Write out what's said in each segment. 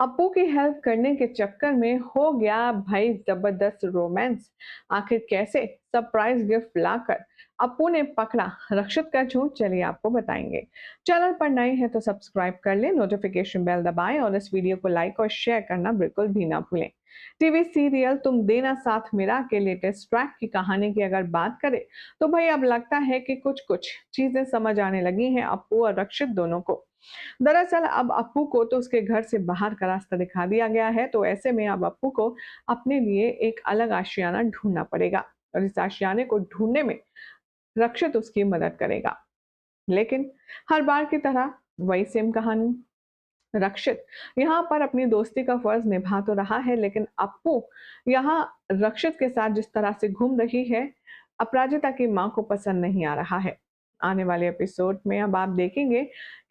अप्पू की हेल्प करने के चक्कर में हो गया भाई जबरदस्त रोमांस। आखिर कैसे? सरप्राइज गिफ्ट लाकर अप्पू ने पकड़ा रक्षित का झूठ, चलिए आपको बताएंगे। चैनल पर नए हैं तो सब्सक्राइब कर लें, नोटिफिकेशन बेल दबाएं और इस वीडियो को लाइक और शेयर करना बिल्कुल भी ना भूलें। टीवी सीरियल तुम देना साथ मेरा के लेटेस्ट ट्रैक की कहानी की अगर बात करें तो भाई अब लगता है कि कुछ कुछ चीजें समझ आने लगी हैं अप्पू और रक्षित दोनों को। दरअसल अब अप्पू को तो उसके घर से बाहर का रास्ता दिखा दिया गया है, तो ऐसे में अब अप्पू को अपने लिए एक अलग आशियाना ढूंढना पड़ेगा और इस आशियाने को ढूंढने में रक्षित उसकी मदद करेगा। लेकिन हर बार की तरह वही सेम कहानी। रक्षित यहाँ पर अपनी दोस्ती का फर्ज निभा तो रहा है, लेकिन अप्पू यहाँ रक्षित के साथ जिस तरह से घूम रही है, अपराजिता की माँ को पसंद नहीं आ रहा है। आने वाले एपिसोड में अब आप देखेंगे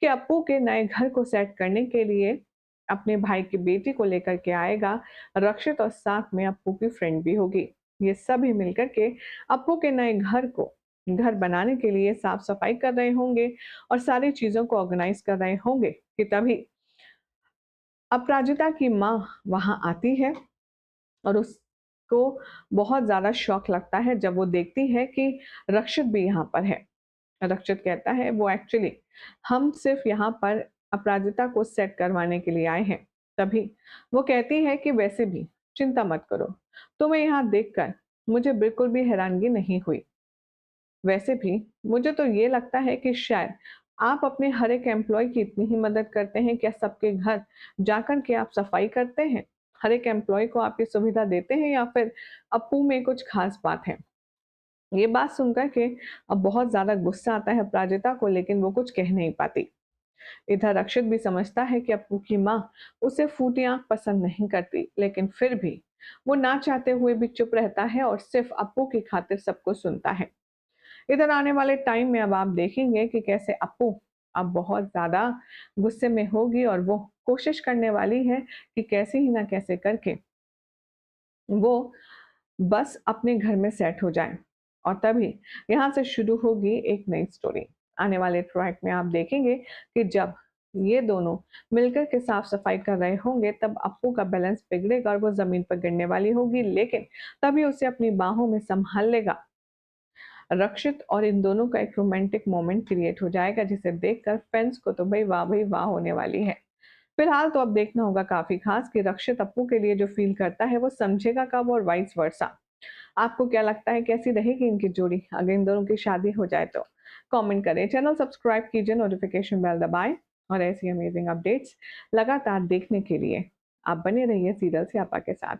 कि अप्पू के नए घर को सेट करने के लिए अपने भाई की बेटी को लेकर के आएगा रक्षित, और साथ में अप्पू की फ्रेंड भी होगी। ये सभी मिलकर के अप्पू के नए घर बनाने के लिए साफ सफाई कर रहे होंगे और सारी चीजों को ऑर्गेनाइज कर रहे होंगे कि तभी अपराजिता की माँ वहां आती है और उसको बहुत ज़्यादा शौक लगता है जब वो देखती है कि रक्षित भी यहाँ पर है। रक्षित कहता है वो एक्चुअली हम सिर्फ यहाँ पर अपराजिता को सेट करवाने के लिए आए हैं। तभी वो कहती है कि वैसे भी चिंता मत करो, तुम्हें यहाँ देखकर मुझे बिल्कुल भी हैरानगी नहीं हुई। वैसे भी मुझे तो ये लगता है कि शायद आप अपने हर एक एम्प्लॉय की इतनी ही मदद करते हैं, क्या सबके घर जाकर के आप सफाई करते हैं? हर एक एम्प्लॉय को आप ये सुविधा देते हैं या फिर अप्पू में कुछ खास बात है? ये बात सुनकर के अब बहुत ज्यादा गुस्सा आता है अपराजिता को, लेकिन वो कुछ कह नहीं पाती। इधर रक्षित भी समझता है कि अप्पू की माँ उसे फूटी आंख पसंद नहीं करती, लेकिन फिर भी वो ना चाहते हुए भी चुप रहता है और सिर्फ अप्पू की खातिर सबको सुनता है। इधर आने वाले टाइम में अब आप देखेंगे कि कैसे अप्पू अब बहुत ज़्यादा गुस्से में होगी और वो कोशिश करने वाली है कि कैसे ही ना कैसे करके वो बस अपने घर में सेट हो जाए। और तभी यहाँ से शुरू होगी एक नई स्टोरी। आने वाले ट्रैक में आप देखेंगे कि जब ये दोनों मिलकर के साफ सफाई कर रहे होंगे तब अप्पू का बैलेंस बिगड़ेगा और वो जमीन पर गिरने वाली होगी, लेकिन तभी उसे अपनी बाहों में संभाल लेगा रक्षित और इन दोनों का एक रोमांटिक मोमेंट क्रिएट हो जाएगा, जिसे देखकर फैंस को तो भाई वाह होने वाली है। फिलहाल तो अब देखना होगा काफी खास कि रक्षित अप्पू के लिए जो फील करता है वो समझेगा कब और वाइस वर्सा। आपको क्या लगता है कैसी रहेगी इनकी जोड़ी अगर इन दोनों की शादी हो जाए तो? कमेंट करें, चैनल सब्सक्राइब कीजिए, नोटिफिकेशन बेल दबाएं और ऐसी अमेजिंग अपडेट्स लगातार देखने के लिए आप बने रहिए सीरियल से आपा के साथ।